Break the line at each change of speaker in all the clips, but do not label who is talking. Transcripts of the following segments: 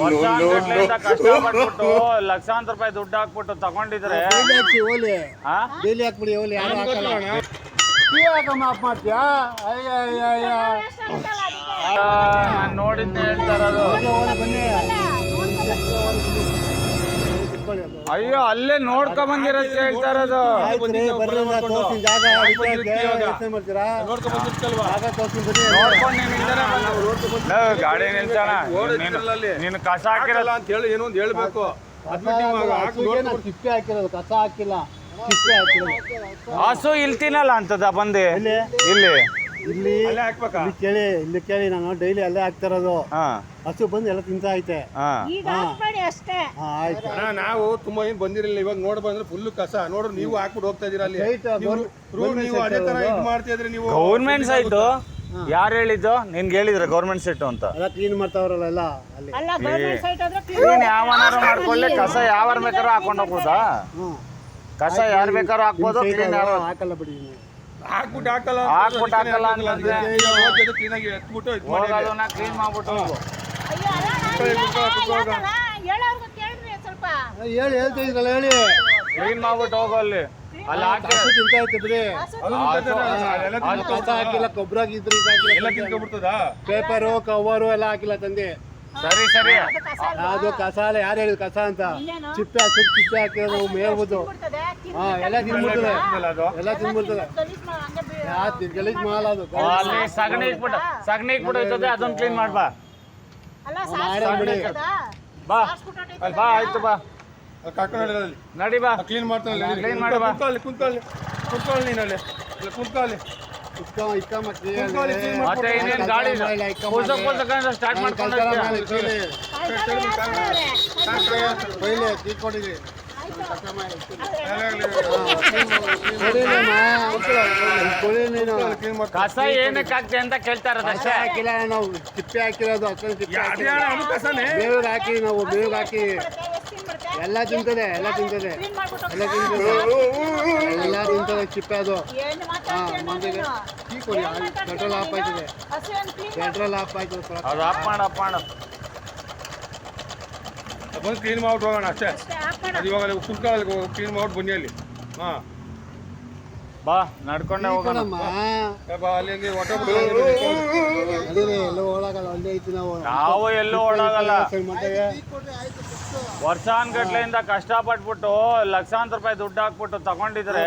ವರ್ಷಾನುಗಟ್ಲೆಯಿಂದ ಕಷ್ಟಪಟ್ಬಿಟ್ಟು ಲಕ್ಷಾಂತರ ರೂಪಾಯಿ ದುಡ್ಡು ಹಾಕ್ಬಿಟ್ಟು ತಗೊಂಡಿದ್ರೆ
ಬೇಲಿ ಹಾಕ್ಬಿಡಿ ಓಲಿ ಯಾರು ಹಾಕಲ್ಲ ಮಾಫ್ ಮಾಡ್ತೀಯಾ
ನಾನು ನೋಡಿದ್ದೆ ಹೇಳ್ತಾ ಇರೋದು. ಅಯ್ಯೋ ಅಲ್ಲೇ ನೋಡ್ಕೊಂಡ್ ಬಂದಿರೋದು ಹೇಳ್ತಾ ಇರೋದು. ಗಾಡಿ ನಿಲ್ಸೋಣ ನೀನು ಕಸ ಹಾಕಿರಲ್ಲ
ಅಂತ ಹೇಳಿ ಏನೋ ಒಂದು ಹೇಳ್ಬೇಕು.
ಚಿಪ್ಪೆ ಹಾಕಿರೋದು ಕಸ ಹಾಕಿಲ್ಲ ಚಿಪ್ಪೆ ಹಾಕಿರೋದು.
ಹಸು ಇಲ್ಲಿ ತಿನ್ನಲ್ಲ ಅಂತದ ಬಂದು ಇಲ್ಲಿ
ಇಲ್ಲಿ ಕೇಳಿ ನಾನು ಡೈಲಿ ಅಲ್ಲೇ ಹಾಕ್ತಾ ಇರೋದು. ಹಸು ಬಂದು ಎಲ್ಲ ತಿಂತ ಐತೆ.
ಆಯ್ತು ನಾವು ತುಂಬಾ ಏನ್ ಬಂದಿರಲಿಲ್ಲ, ಇವಾಗ ನೋಡ್ ಬಂದ್ರೆ ಫುಲ್ ಕಸ ನೋಡ್ರಿ. ನೀವು ಹಾಕ್ಬಿಟ್ಟು ಹೋಗ್ತಾ ಇದೀರ ಅಲ್ಲಿ. ನೀವು ಅದೇ ತರ ಇದು ಮಾಡ್ತಾ ಇದ್ರಿ ನೀವು.
ಗೌರ್ಮೆಂಟ್ ಸೈಟ್ ಯಾರು ಹೇಳಿದ್ದು ನಿನ್ಗೆ? ಹೇಳಿದ್ರೆ ಗೌರ್ಮೆಂಟ್ ಸೈಟ್ ಅಂತ
ಎಲ್ಲ ಕ್ಲೀನ್ ಮಾಡ್ತಾವ್ರಲ್ಲ ಎಲ್ಲ ಅಲ್ಲಿ.
ಯಾವನಾರು ಮಾಡ್ಕೊಳ್ಳಿ, ಕಸ ಯಾರು ಬೇಕಾದ್ರೂ ಹಾಕೊಂಡು ಹೋಗ್ಬೋದಾ? ಕಸ ಯಾರು ಬೇಕಾದ್ರೂ ಹಾಕ್ಬೋದು, ಕ್ಲೀನ್
ಹಾಕಲ್ಲ ಬಿಡಿ.
ಹಾಕ್ಬಿಟ್ಟು ಹಾಕಲ್ಲ
ಅಂತಂದ್ರೆ
ಕ್ಲೀನಾಗಿ ಎತ್ಬಿಟ್ಟು
ಕ್ಲೀನ್ ಮಾಡ್ಬಿಟ್ಟು
ಹೇಳ್ತಿದ್ರಲ್ಲ ಹೇಳಿ
ಕ್ಲೀನ್ ಮಾಡ್ಬಿಟ್ಟು ಹೋಗೋ ಅಲ್ಲಿ. ಅಲ್ಲಿ
ಹಸು ತಿಂತ ಐತೆ ಬಿಡಿ. ಕಸ ಹಾಕಿಲ್ಲ, ಗೊಬ್ಬರ
ತಿನ್ಕೊಂಡ್ಬಿಡ್ತದ.
ಪೇಪರು ಕವರು ಎಲ್ಲ ಹಾಕಿಲ್ಲ ತಂದೆ.
ಸರಿ ಸರಿ
ಅದು ಕಸ ಅಲ್ಲ, ಯಾರು ಹೇಳಿದ್ ಕಸ ಅಂತ? ಚಿಪ್ಪೆ ಚಿಪ್ಪೆ ಹಾಕಿರೋದು ಹೇಳ್ಬೋದು. ಎಲ್ಲ ತಿನ್ಬಿಡ್ತದೆ, ಎಲ್ಲ ತಿನ್ಬಿಡ್ತದೆ. ಗಲೀಜ್ ಮಾಡಲ್ಲ ಅದು.
ಅಲ್ಲಿ ಸಗಣಿ ಇಟ್ಬಿಟ್ಟು ಇರ್ತದೆ, ಅದನ್ನ ಕ್ಲೀನ್ ಮಾಡ್ಬಾ. ಬಾ ಬಾ ಆಯ್ತು ಬಾ ನಡಿ ಬಾ
ಕ್ಲೀನ್ ಮಾಡ್ತಾನೆ.
ಕ್ಲೀನ್ ಮಾಡಿ ಬಾ.
ಕುತ್ಕೊಳ್ಳಿ ನೀನಲ್ಲಿ ಕುತ್ಕೊಳ್ಳಿ.
ಮತ್ತೆ ಇನ್ನೇನು ಗಾಡಿ ಸ್ಟಾರ್ಟ್ ಮಾಡ್ಕೊಂಡು ಕಸ ಏನಕ್ಕೆ ಆಗ್ತದೆ ಅಂತ ಕೇಳ್ತಾ ಇರೋದು ಅಷ್ಟೇ.
ಹಾಕಿಲ್ಲ ನಾವು, ಚಿಪ್ಪೆ ಹಾಕಿರೋದು. ಬೇವಿಗೆ ಹಾಕಿ ನಾವು ಬೇವಿಗೆ ಹಾಕಿ ಎಲ್ಲ ತಿಂತದೆ, ಎಲ್ಲ ತಿಂತದೆ, ಎಲ್ಲ ತಿಂತದೆ, ಎಲ್ಲ ತಿಂತದೆ ಚಿಪ್ಪೆ. ಅದು ಟೀ ಕೊಡಿ, ಪೆಟ್ರೋಲ್ ಆಫ್ ಆಯ್ತದೆ, ಪೆಟ್ರೋಲ್ ಆಫ್ ಆಯ್ತದೆ.
ಅದು ಆಫ್ ಮಾಡು
ಬಂದು ಕ್ಲೀನ್ ಮಾಡ್ಬಿಟ್ಟು ಹೋಗೋಣ ಅಷ್ಟೇ. ಅದು ಇವಾಗ ಕುತ್ಕೊಳ್ಳಿ, ಕ್ಲೀನ್ ಮಾಡ್ಬಿಟ್ಟು ಬನ್ನಿ ಅಲ್ಲಿ. ಹಾಂ
ಬಾ ನಡ್ಕೊಂಡೆ ಹೋಗೋಣ.
ಎಲ್ಲೂ ಓಡಾಗಲ್ಲ, ಒಂದೇ ಐತಿ ನಾವು.
ನಾವು ಎಲ್ಲೂ ಓಡಾಗಲ್ಲ. ವರ್ಷಾನುಗಟ್ಲೆಯಿಂದ ಕಷ್ಟಪಟ್ಬಿಟ್ಟು ಲಕ್ಷಾಂತರ ರೂಪಾಯಿ ದುಡ್ಡು ಹಾಕ್ಬಿಟ್ಟು ತಗೊಂಡಿದ್ರೆ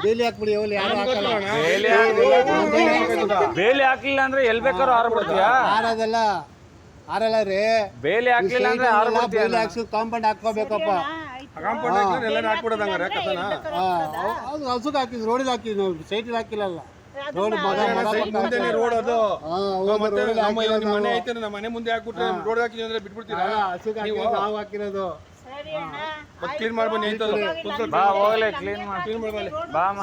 ಬೇಲಿ ಹಾಕ್ಬಿಡಿ ಓಲಿ ಯಾರು ಹಾಕಲ್ಲ.
ಬೇಲಿ ಹಾಕ್ಲಿಲ್ಲ ಅಂದ್ರೆ ಎಲ್ ಬೇಕಾದ್ರೂ ಹಾರ್ಬಿಡ್ತೀಯಾ?
ಆರಲ್ಲ ರೀ,
ಬೇಲಿ ಹಾಕ್ಲಿಲ್ಲ ಅಂದ್ರೆ
ಬೇಲಿ ಹಾಕ್ಸಿ ಕಾಂಪೌಂಡ್ ಹಾಕೋಬೇಕಪ್ಪ. ಅದು ಹಸುಗೆ ಹಾಕಿದ್ ರೋಡಿಗೆ ಹಾಕಿದ್ ನಾವು, ಸೈಟಿಗೆ ಹಾಕಿಲ್ಲ. ರೋಡ್
ರೋಡ್ ಅದು ಮನೆ ಐತೆ, ನಮ್ಮ ಮನೆ ಮುಂದೆ ಹಾಕ್ಬಿಟ್ರೆ ರೋಡ್ ಹಾಕಿದ್ವಿ ಅಂದ್ರೆ ಬಿಟ್ಬಿಡ್ತೀರಾ?
ನಾವು ಹಾಕಿರೋದು.
ಕ್ಲೀನ್ ಮಾಡ್ಬನ್ನಿ.
ಬಾ ಹೋಗ್ಲಿ, ಕ್ಲೀನ್ ಮಾಡಿ ಬಾ ಅಮ್ಮ.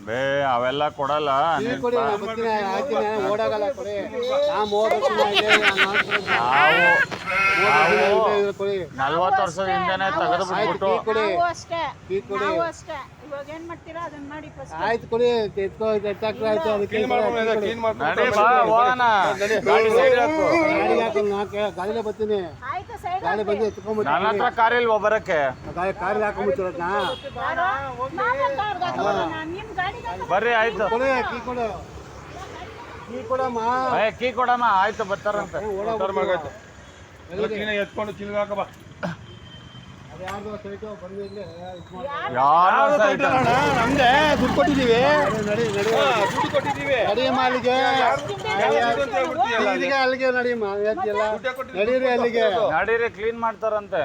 ಬೇ ಅವೆಲ್ಲ ಕೊಡಲ್ಲ.
ಓಡಾಗಲ್ಲ ಕೊಡಿ.
40 ವರ್ಷದ ಹಿಂದೆನೆ ತೆಗೆದು ಬಿಟ್ಬಿಟ್ಟು
ಆಯ್ತು ಕೊಡಿ. ಗಾಡಿಗೆ ಬರ್ತೀನಿ, ಗಾಡಿ ಬಂದು ಎತ್ಕೊಂಡ್ಬಿಟ್ಟು
ನನ್ನ ಹತ್ರ ಕಾರ್ ಇಲ್ವಾ ಬರಕ್ಕೆ?
ಕಾರ್ ಹಾಕೊಂಡ್ಬಿಡ್ತೀರ
ಬರ್ರಿ ಆಯ್ತು. ಕೀ ಕೊಡಮ್ಮ ಆಯ್ತು, ಬರ್ತಾರಂತೆ.
ಎತ್ಕೊಂಡು ಚಿಲ್ಗ ಹಾಕಬ. ನಮ್ದೆ ದುಡ್ಡು ಕೊಟ್ಟಿದ್ದೀವಿ, ದುಡ್ಡು ಕೊಟ್ಟಿದ್ದೀವಿ.
ಅಲ್ಲಿಗೆ ನಡೀರಿ, ಅಲ್ಲಿಗೆ
ನಡೀರಿ, ಕ್ಲೀನ್ ಮಾಡ್ತಾರಂತೆ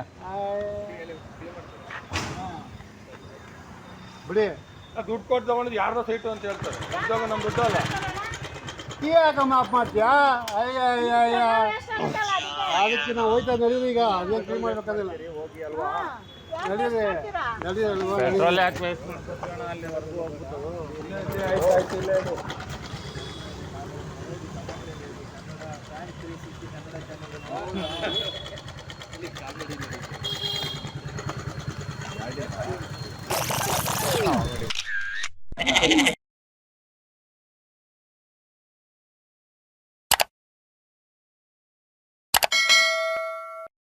ಬಿಡಿ.
ದುಡ್ಡು ಕೊಟ್ಟು ತಗೊಂಡು ಯಾರ್ದೋ ಸೈಟು ಅಂತ ಹೇಳ್ತಾರೆ. ಇದ್ದಾಗ ನಮ್ ದುಡ್ಡು ಅಲ್ಲ.
ಮಾಫ್ ಮಾಡ್ತೀಯಾ? ಅದಕ್ಕೆ ನಾವು ಹೋಯ್ತಾ ನಡೀರಿ. ಈಗ ಅದೇನು ಕ್ಲೀನ್ ಮಾಡ್ಬೇಕಾಗಿಲ್ಲ. ನಡೀರಿ
ಪೆಟ್ರೋಲ್ ಹಾಕಿ